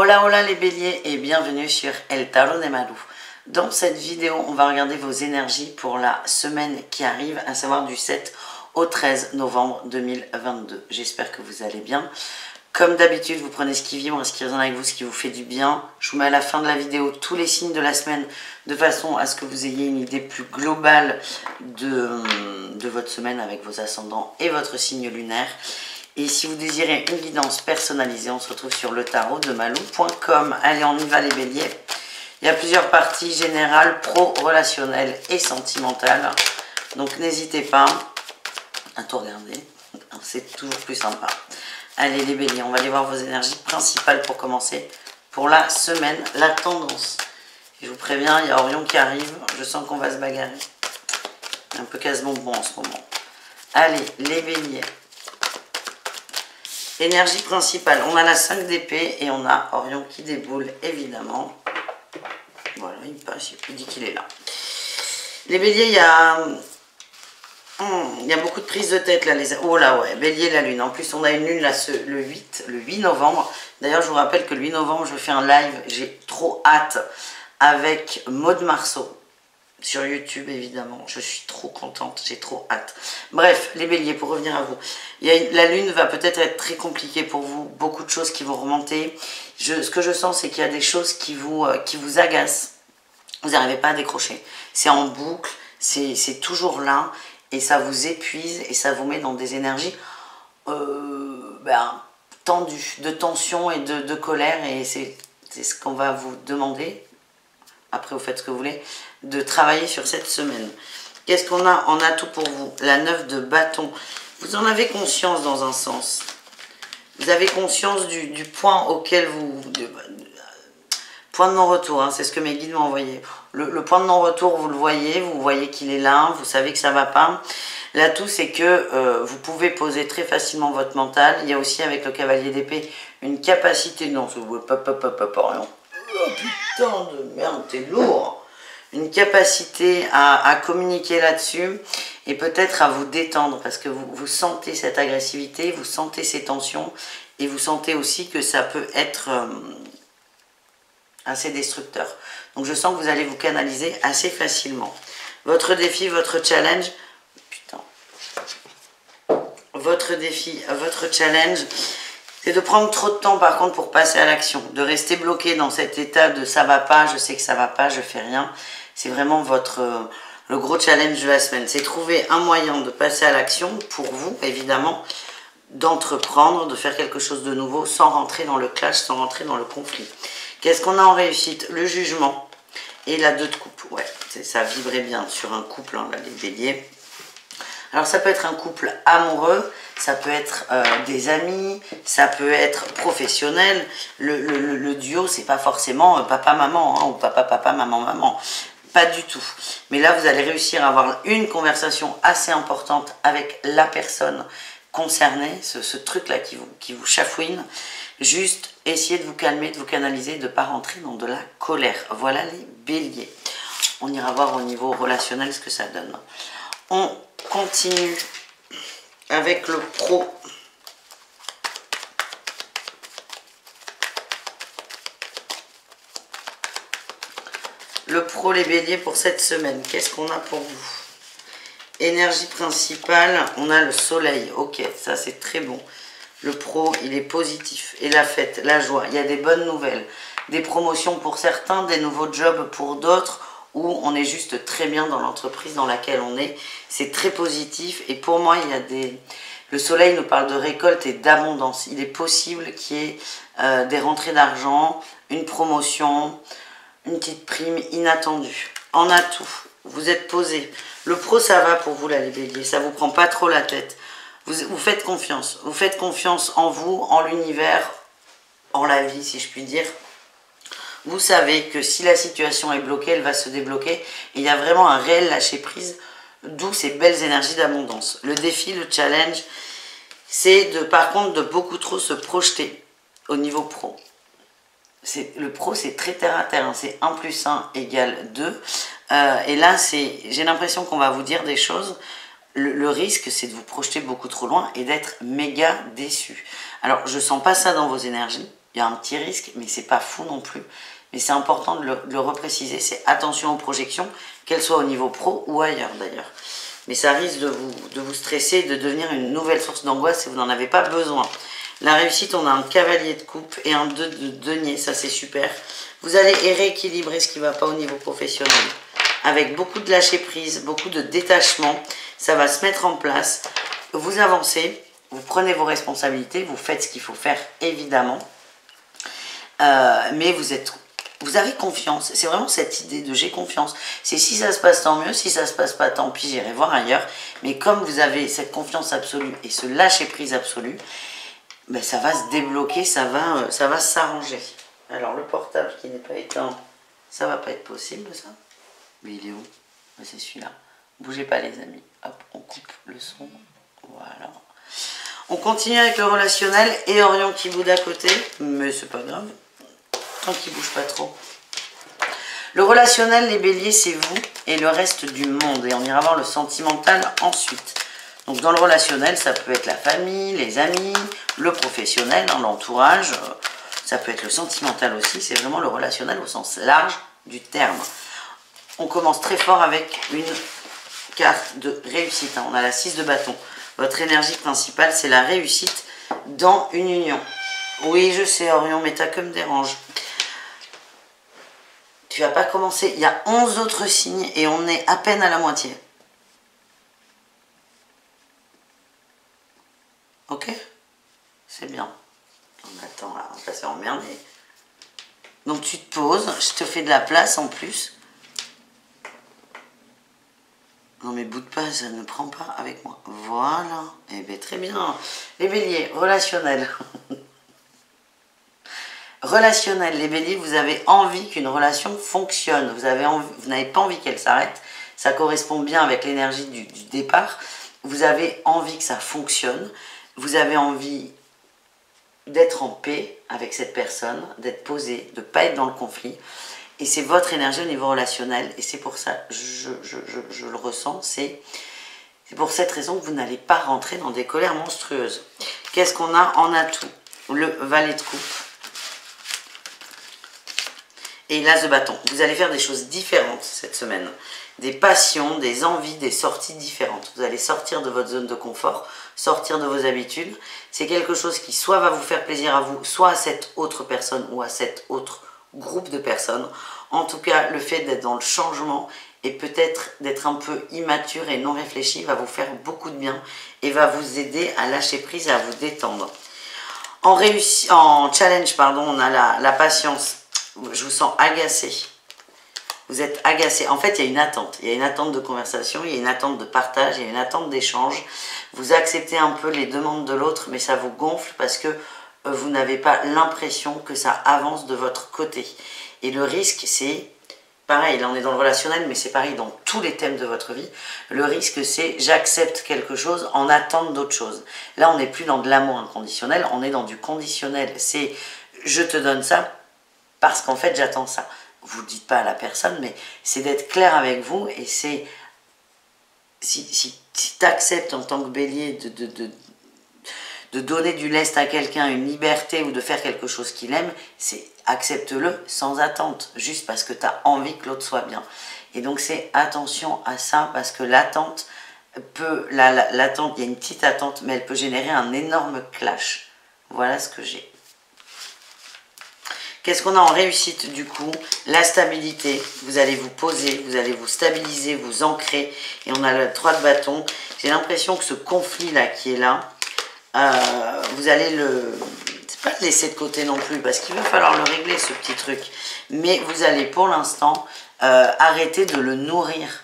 Hola hola les béliers et bienvenue sur El Tarot de Malou. Dans cette vidéo, on va regarder vos énergies pour la semaine qui arrive, à savoir du 7 au 13 novembre 2022. J'espère que vous allez bien. Comme d'habitude, vous prenez ce qui vibre, ce qui résonne avec vous, ce qui vous fait du bien. Je vous mets à la fin de la vidéo tous les signes de la semaine de façon à ce que vous ayez une idée plus globale de votre semaine avec vos ascendants et votre signe lunaire. Et si vous désirez une guidance personnalisée, on se retrouve sur le tarot de malou.com. Allez, on y va les béliers. Il y a plusieurs parties générales, pro, relationnelles et sentimentales. Donc n'hésitez pas à tout regarder. C'est toujours plus sympa. Allez les béliers, on va aller voir vos énergies principales pour commencer. Pour la semaine, la tendance. Je vous préviens, il y a Orion qui arrive. Je sens qu'on va se bagarrer. Un peu casse-bonbon en ce moment. Allez, les béliers. Énergie principale, on a la 5 d'épée et on a Orion qui déboule, évidemment. Voilà, il passe, il dit qu'il est là. Les béliers, il y a beaucoup de prises de tête, là. Oh là, ouais, bélier, la lune. En plus, on a une lune, là, le 8 novembre. D'ailleurs, je vous rappelle que le 8 novembre, je fais un live. J'ai trop hâte avec Maud Marceau. Sur YouTube, évidemment. Je suis trop contente, j'ai trop hâte. Bref, les béliers, pour revenir à vous. La lune va peut-être être très compliquée pour vous. Beaucoup de choses qui vont remonter. Ce que je sens, c'est qu'il y a des choses qui vous agacent. Vous n'arrivez pas à décrocher. C'est en boucle, c'est toujours là. Et ça vous épuise et ça vous met dans des énergies tendues, de tension et de colère. Et c'est ce qu'on va vous demander. Après, vous faites ce que vous voulez, de travailler sur cette semaine. Qu'est-ce qu'on a en atout pour vous? La 9 de bâton. Vous en avez conscience dans un sens. Vous avez conscience du point auquel point de non-retour, hein, c'est ce que mes guides m'ont envoyé. Le point de non-retour, vous le voyez, vous voyez qu'il est là, vous savez que ça ne va pas. L'atout, c'est que vous pouvez poser très facilement votre mental. Il y a aussi, avec le cavalier d'épée, une capacité... Non, c'est... Oh putain de merde, t'es lourd. Une capacité à communiquer là-dessus et peut-être à vous détendre parce que vous sentez cette agressivité, vous sentez ces tensions et vous sentez aussi que ça peut être assez destructeur. Donc je sens que vous allez vous canaliser assez facilement. Votre défi, votre challenge, putain, votre défi, votre challenge, c'est de prendre trop de temps par contre pour passer à l'action, de rester bloqué dans cet état de ça va pas, je sais que ça va pas, je fais rien. C'est vraiment le gros challenge de la semaine. C'est trouver un moyen de passer à l'action pour vous, évidemment, d'entreprendre, de faire quelque chose de nouveau sans rentrer dans le clash, sans rentrer dans le conflit. Qu'est-ce qu'on a en réussite? Le jugement et la 2 de coupe. Ouais, ça vibrait bien sur un couple, hein, là, les béliers. Alors ça peut être un couple amoureux, ça peut être des amis, ça peut être professionnel. Le duo, c'est pas forcément papa-maman, hein, ou papa-papa, maman-maman. Pas du tout. Mais là, vous allez réussir à avoir une conversation assez importante avec la personne concernée, ce truc-là qui vous chafouine. Juste essayez de vous calmer, de vous canaliser, de ne pas rentrer dans de la colère. Voilà les béliers. On ira voir au niveau relationnel ce que ça donne. On continue avec le pro. Le pro, les béliers, pour cette semaine. Qu'est-ce qu'on a pour vous? Énergie principale, on a le soleil. Ok, ça c'est très bon. Le pro, il est positif. Et la fête, la joie. Il y a des bonnes nouvelles. Des promotions pour certains, des nouveaux jobs pour d'autres. Où on est juste très bien dans l'entreprise dans laquelle on est. C'est très positif. Et pour moi, il y a le soleil nous parle de récolte et d'abondance. Il est possible qu'il y ait des rentrées d'argent, une promotion, une petite prime inattendue. En atout, vous êtes posé. Le pro, ça va pour vous, là, les béliers. Ça ne vous prend pas trop la tête. Vous faites confiance. Vous faites confiance en vous, en l'univers, en la vie, si je puis dire. Vous savez que si la situation est bloquée, elle va se débloquer. Et il y a vraiment un réel lâcher-prise, d'où ces belles énergies d'abondance. Le défi, le challenge, c'est par contre de beaucoup trop se projeter au niveau pro. Le pro, c'est très terre à terre. Hein. C'est 1 + 1 = 2. Et là, j'ai l'impression qu'on va vous dire des choses. Le risque, c'est de vous projeter beaucoup trop loin et d'être méga déçu. Alors, je ne sens pas ça dans vos énergies. il y a un petit risque, mais c'est pas fou non plus. Mais c'est important de le repréciser, c'est attention aux projections, qu'elles soient au niveau pro ou ailleurs d'ailleurs. Mais ça risque de vous stresser, de devenir une nouvelle source d'angoisse si vous n'en avez pas besoin. La réussite, on a un cavalier de coupe et un 2 de denier, ça c'est super. Vous allez rééquilibrer ce qui ne va pas au niveau professionnel. Avec beaucoup de lâcher prise, beaucoup de détachement, ça va se mettre en place. Vous avancez, vous prenez vos responsabilités, vous faites ce qu'il faut faire évidemment. Mais vous avez confiance. C'est vraiment cette idée de j'ai confiance. C'est si ça se passe tant mieux, si ça se passe pas tant pis, j'irai voir ailleurs. Mais comme vous avez cette confiance absolue et ce lâcher prise absolu, ben ça va se débloquer, ça va s'arranger. Alors le portable qui n'est pas éteint, ça va pas être possible ça. Mais il est où? Ben, c'est celui-là. Bougez pas les amis. Hop, on coupe le son. Voilà. On continue avec le relationnel et Orion qui boude à côté, mais c'est pas grave. Tant qu'il bouge pas trop. Le relationnel, les béliers, c'est vous et le reste du monde. Et on ira voir le sentimental ensuite. Donc dans le relationnel, ça peut être la famille, les amis, le professionnel, l'entourage. Ça peut être le sentimental aussi. C'est vraiment le relationnel au sens large du terme. On commence très fort avec une carte de réussite. On a la 6 de bâton. Votre énergie principale, c'est la réussite dans une union. Oui, je sais, Orion, mais t'as que me dérange. Tu vas pas commencer. Il y a 11 autres signes et on est à peine à la moitié. Ok? C'est bien. On attend là, on va se faire emmerder. Donc tu te poses, je te fais de la place en plus. Non mais boude pas, ça ne prend pas avec moi. Voilà. Eh bien très bien. Les béliers, relationnel. Relationnel, les béliers, vous avez envie qu'une relation fonctionne. Vous n'avez pas envie qu'elle s'arrête. Ça correspond bien avec l'énergie du départ. Vous avez envie que ça fonctionne. Vous avez envie d'être en paix avec cette personne, d'être posé, de ne pas être dans le conflit. Et c'est votre énergie au niveau relationnel. Et c'est pour ça, je le ressens, c'est pour cette raison que vous n'allez pas rentrer dans des colères monstrueuses. Qu'est-ce qu'on a en atout? Le valet de coupe. Et l'as de bâton. Vous allez faire des choses différentes cette semaine. Des passions, des envies, des sorties différentes. Vous allez sortir de votre zone de confort, sortir de vos habitudes. C'est quelque chose qui soit va vous faire plaisir à vous, soit à cette autre personne ou à cet autre groupe de personnes. En tout cas, le fait d'être dans le changement et peut-être d'être un peu immature et non réfléchi va vous faire beaucoup de bien et va vous aider à lâcher prise et à vous détendre. En challenge, pardon, on a la patience. Je vous sens agacé. Vous êtes agacé. En fait, il y a une attente. Il y a une attente de conversation, il y a une attente de partage, il y a une attente d'échange. Vous acceptez un peu les demandes de l'autre, mais ça vous gonfle parce que vous n'avez pas l'impression que ça avance de votre côté. Et le risque, c'est, pareil, là on est dans le relationnel, mais c'est pareil dans tous les thèmes de votre vie. Le risque, c'est j'accepte quelque chose en attente d'autre chose. Là, on n'est plus dans de l'amour inconditionnel, on est dans du conditionnel. C'est je te donne ça parce qu'en fait, j'attends ça. Vous ne dites pas à la personne, mais c'est d'être clair avec vous et c'est si tu acceptes en tant que bélier de donner du lest à quelqu'un, une liberté ou de faire quelque chose qu'il aime, c'est accepte-le sans attente, juste parce que tu as envie que l'autre soit bien. Et donc c'est attention à ça parce que l'attente peut, l'attente, il y a une petite attente, mais elle peut générer un énorme clash. Voilà ce que j'ai. Qu'est-ce qu'on a en réussite du coup? La stabilité. Vous allez vous poser, vous allez vous stabiliser, vous ancrer. Et on a le 3 de bâton. J'ai l'impression que ce conflit-là qui est là, vous allez c'est pas le laisser de côté non plus, parce qu'il va falloir le régler ce petit truc. Mais vous allez pour l'instant arrêter de le nourrir.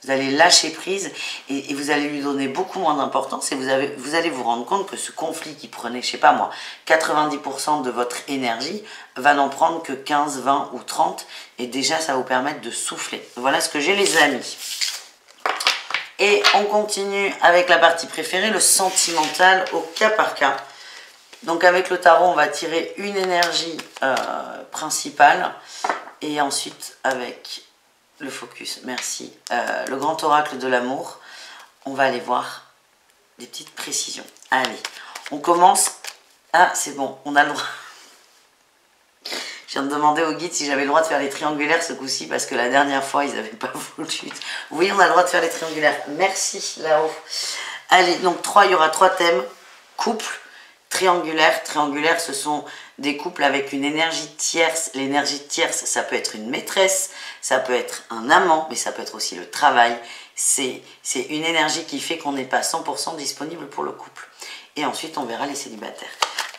Vous allez lâcher prise et vous allez lui donner beaucoup moins d'importance et vous allez vous rendre compte que ce conflit qui prenait, je sais pas moi, 90% de votre énergie va n'en prendre que 15, 20 ou 30 et déjà ça va vous permettre de souffler. Voilà ce que j'ai les amis. Et on continue avec la partie préférée, le sentimental au cas par cas. Donc avec le tarot, on va tirer une énergie principale et ensuite avec le focus, merci. Le grand oracle de l'amour, on va aller voir des petites précisions. Allez, on commence. Ah, c'est bon, on a le droit. Je viens de demander au guide si j'avais le droit de faire les triangulaires ce coup-ci, parce que la dernière fois, ils n'avaient pas voulu. Oui, on a le droit de faire les triangulaires. Merci, là-haut. Allez, donc il y aura 3 thèmes. Couple, triangulaire. Triangulaire, ce sont des couples avec une énergie tierce. L'énergie tierce, ça peut être une maîtresse, ça peut être un amant, mais ça peut être aussi le travail. C'est une énergie qui fait qu'on n'est pas 100% disponible pour le couple. Et ensuite, on verra les célibataires.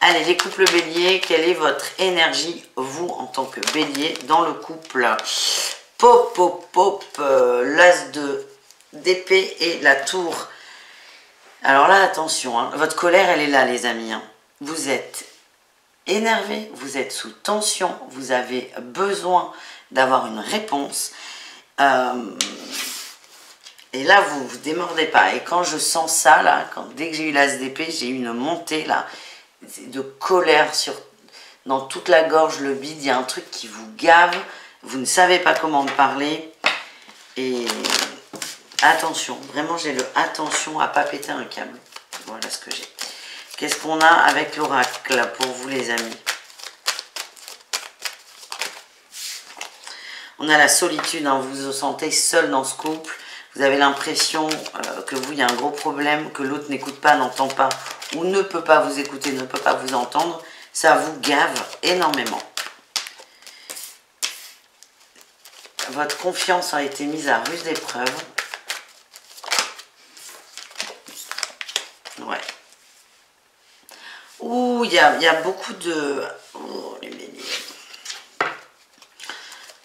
Allez, les couples béliers, quelle est votre énergie, vous, en tant que bélier, dans le couple? Pop, pop, pop, l'as d'épée et la tour. Alors là, attention, hein, votre colère, elle est là, les amis. Hein. Vous êtes énervé, vous êtes sous tension, vous avez besoin d'avoir une réponse. Et là, vous ne vous démordez pas. Et quand je sens ça, là, dès que j'ai eu l'as d'épée, j'ai eu une montée, là, de colère dans toute la gorge, le bide. Il y a un truc qui vous gave. Vous ne savez pas comment me parler. Et attention, vraiment, j'ai le attention à ne pas péter un câble. Voilà ce que j'ai. Qu'est-ce qu'on a avec l'oracle pour vous, les amis? On a la solitude, hein, vous vous sentez seul dans ce couple. Vous avez l'impression que vous, il y a un gros problème, que l'autre n'écoute pas, n'entend pas, ou ne peut pas vous écouter, ne peut pas vous entendre. Ça vous gave énormément. Votre confiance a été mise à rude épreuve. Ouais. Ouh, il y a beaucoup de... Oh, les béliers.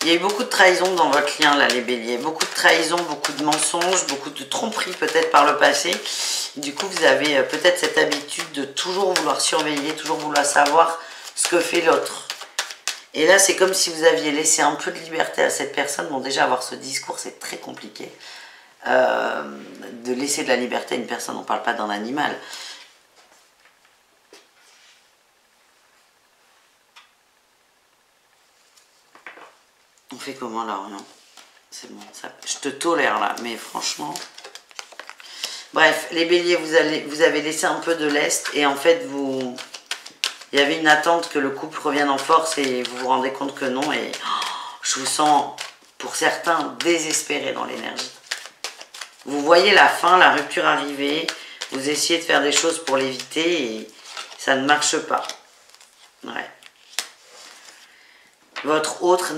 Il y a eu beaucoup de trahison dans votre lien, là, les béliers. Beaucoup de trahison, beaucoup de mensonges, beaucoup de tromperies, peut-être, par le passé. Du coup, vous avez peut-être cette habitude de toujours vouloir surveiller, toujours vouloir savoir ce que fait l'autre. Et là, c'est comme si vous aviez laissé un peu de liberté à cette personne. Bon, déjà, avoir ce discours, c'est très compliqué. De laisser de la liberté à une personne, on ne parle pas d'un animal. On fait comment là, Orion? C'est bon, ça, je te tolère là, mais franchement... Bref, les béliers, vous avez laissé un peu de lest et en fait, il y avait une attente que le couple revienne en force et vous vous rendez compte que non. Et je vous sens, pour certains, désespérés dans l'énergie. Vous voyez la fin, la rupture arriver, vous essayez de faire des choses pour l'éviter et ça ne marche pas. Ouais. Votre autre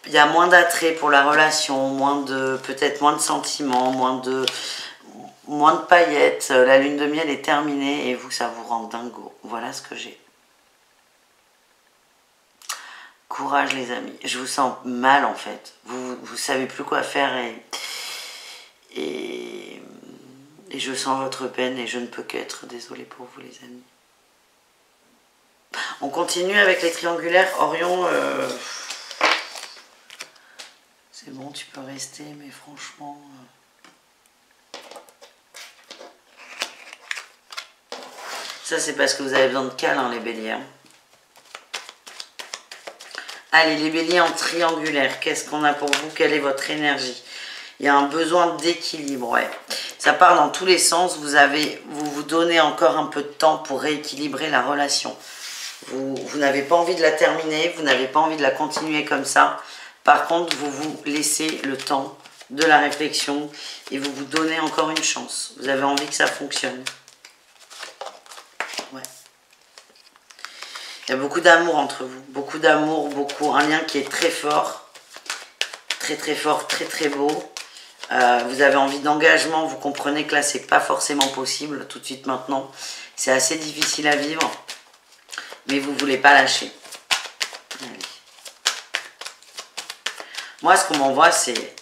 il y a moins d'attrait pour la relation, peut-être moins de sentiments, moins de paillettes. La lune de miel est terminée et vous, ça vous rend dingo. Voilà ce que j'ai. Courage, les amis. Je vous sens mal, en fait. Vous savez plus quoi faire et je sens votre peine et je ne peux qu'être désolée pour vous, les amis. On continue avec les triangulaires. Orion... C'est bon, tu peux rester, mais franchement... Ça, c'est parce que vous avez besoin de câlin, les béliers. Allez, les béliers en triangulaire, qu'est-ce qu'on a pour vous? Quelle est votre énergie? Il y a un besoin d'équilibre, ouais. Ça part dans tous les sens. Vous vous donnez encore un peu de temps pour rééquilibrer la relation. Vous n'avez pas envie de la terminer, vous n'avez pas envie de la continuer comme ça. Par contre, vous vous laissez le temps de la réflexion et vous vous donnez encore une chance. Vous avez envie que ça fonctionne. Ouais. Il y a beaucoup d'amour entre vous. Beaucoup d'amour, un lien qui est très fort. Très très fort, très très beau. Vous avez envie d'engagement. Vous comprenez que là, c'est pas forcément possible tout de suite maintenant. C'est assez difficile à vivre. Mais vous ne voulez pas lâcher. Allez. Moi, ce qu'on m'envoie, c'est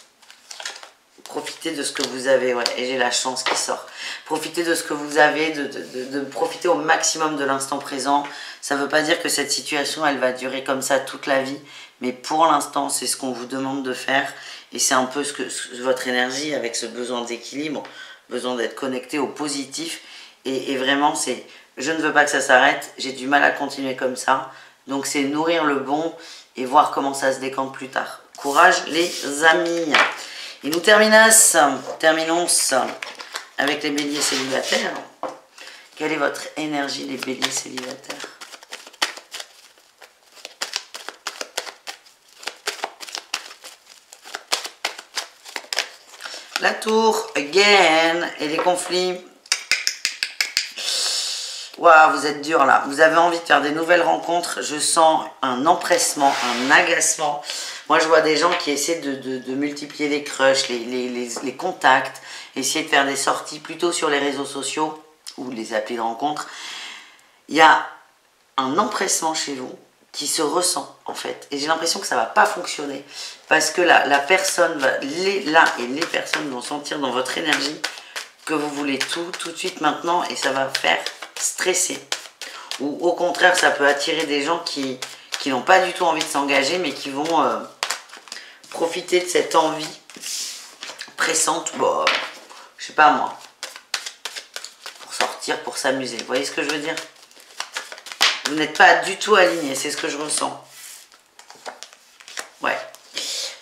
profiter de ce que vous avez. Ouais, et j'ai la chance qui sort. Profitez de ce que vous avez, de profiter au maximum de l'instant présent. Ça ne veut pas dire que cette situation, elle va durer comme ça toute la vie. Mais pour l'instant, c'est ce qu'on vous demande de faire. Et c'est un peu votre énergie avec ce besoin d'équilibre, besoin d'être connecté au positif. Et vraiment, c'est... Je ne veux pas que ça s'arrête. J'ai du mal à continuer comme ça. Donc, c'est nourrir le bon et voir comment ça se décante plus tard. Courage, les amis. Et nous terminons avec les béliers célibataires. Quelle est votre énergie, les béliers célibataires? La tour, again. Et les conflits. Waouh, vous êtes dur là. Vous avez envie de faire des nouvelles rencontres. Je sens un empressement, un agacement. Moi, je vois des gens qui essaient de multiplier les crushs, les contacts, essayer de faire des sorties plutôt sur les réseaux sociaux ou les applis de rencontre. Il y a un empressement chez vous qui se ressent en fait. Et j'ai l'impression que ça ne va pas fonctionner. Parce que la personne, les personnes vont sentir dans votre énergie que vous voulez tout de suite maintenant et ça va faire stresser. Ou au contraire, ça peut attirer des gens qui n'ont pas du tout envie de s'engager mais qui vont profiter de cette envie pressante, bon, je sais pas moi, pour sortir, pour s'amuser. Vous voyez ce que je veux dire? Vous n'êtes pas du tout aligné, c'est ce que je ressens. Ouais.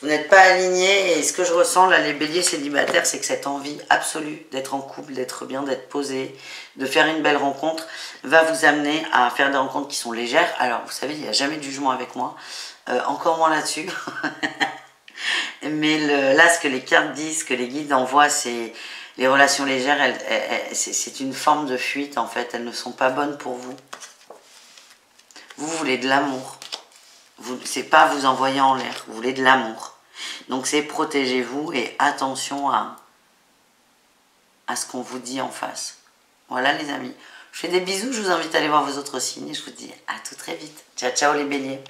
Vous n'êtes pas aligné et ce que je ressens là, les béliers célibataires, c'est que cette envie absolue d'être en couple, d'être bien, d'être posé, de faire une belle rencontre, va vous amener à faire des rencontres qui sont légères. Alors, vous savez, il n'y a jamais de jugement avec moi, encore moins là-dessus. Mais là, ce que les cartes disent, ce que les guides envoient, c'est les relations légères, c'est une forme de fuite en fait, elles ne sont pas bonnes pour vous. Vous voulez de l'amour. C'est pas vous envoyer en l'air. Vous voulez de l'amour. Donc c'est protégez-vous et attention à ce qu'on vous dit en face. Voilà les amis. Je fais des bisous. Je vous invite à aller voir vos autres signes. Et je vous dis à tout très vite. Ciao, ciao les béliers.